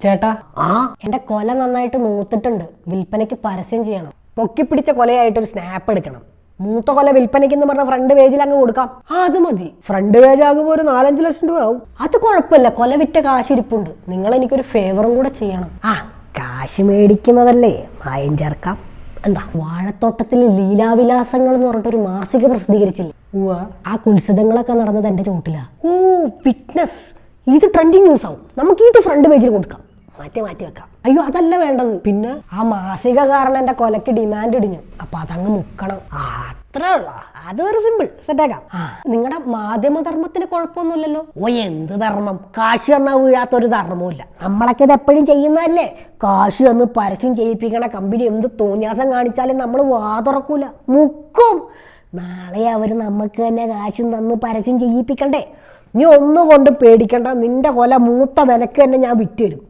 ചേട്ടാ, എന്റെ കൊല നന്നായിട്ട് മൂത്തിട്ടുണ്ട്. വിൽപ്പനയ്ക്ക് പരസ്യം ചെയ്യണം. പൊക്കിപ്പിടിച്ച കൊലയായിട്ടൊരു സ്നാപ്പ് എടുക്കണം. മൂത്ത കൊല വിൽപ്പനയ്ക്ക് എന്ന് പറഞ്ഞ ഫ്രണ്ട് പേജിൽ അങ്ങ് കൊടുക്കാം. അത് മതി. ഫ്രണ്ട് പേജ് ആകുമ്പോൾ ഒരു 4-5 ലക്ഷം രൂപ ആവും. അത് കുഴപ്പമില്ല, കൊല വിറ്റ കാശിരിപ്പുണ്ട്. നിങ്ങൾ എനിക്കൊരു ഫേവറും കൂടെ ചെയ്യണം. കാശ് മേടിക്കുന്നതല്ലേ, മായം ചേർക്കാം. എന്താ, വാഴത്തോട്ടത്തിൽ ലീലാവിലാസങ്ങൾ എന്ന് പറഞ്ഞിട്ടൊരു മാസിക പ്രസിദ്ധീകരിച്ചില്ലേ? ആ കുത്സിതങ്ങളൊക്കെ നടന്നത് എന്റെ ചോട്ടിലാ. ഫിറ്റ്നസ്, ഇത് ട്രെൻഡിങ് ന്യൂസ് ആവും. നമുക്ക് ഇത് ഫ്രണ്ട് പേജിൽ കൊടുക്കാം. മാറ്റി വെക്കാം. അയ്യോ, അതല്ല വേണ്ടത്. പിന്നെ ആ മാസിക കാരണം എന്റെ കൊലക്ക് ഡിമാൻഡ് ഇടിഞ്ഞു. അപ്പൊ അതങ്ങ് മുക്കണം. അത്രേ ഉള്ളൂ. അതൊരു സിമ്പിൾ സെറ്റാക്കാം. നിങ്ങളുടെ മാധ്യമധർമ്മത്തിന് കുഴപ്പമൊന്നുമില്ലല്ലോ? എന്ത് ധർമ്മം? കാശ് തന്നാ വീഴാത്തൊരു ധർമ്മവുമില്ല. നമ്മളൊക്കെ ഇത് എപ്പോഴും ചെയ്യുന്നതല്ലേ. കാശ് തന്ന് പരസ്യം ചെയ്യിപ്പിക്കണ കമ്പനി എന്ത് തോന്നിയാസം കാണിച്ചാലും നമ്മൾ വാ തുറക്കൂല, മുക്കും. നാളെ അവര് നമുക്ക് തന്നെ കാശും തന്ന് പരസ്യം ചെയ്യിപ്പിക്കണ്ടേ? നീ ഒന്നും കൊണ്ട് പേടിക്കണ്ട. നിന്റെ കൊല മൂത്ത വിലക്ക് തന്നെ ഞാൻ വിറ്റ് തരും.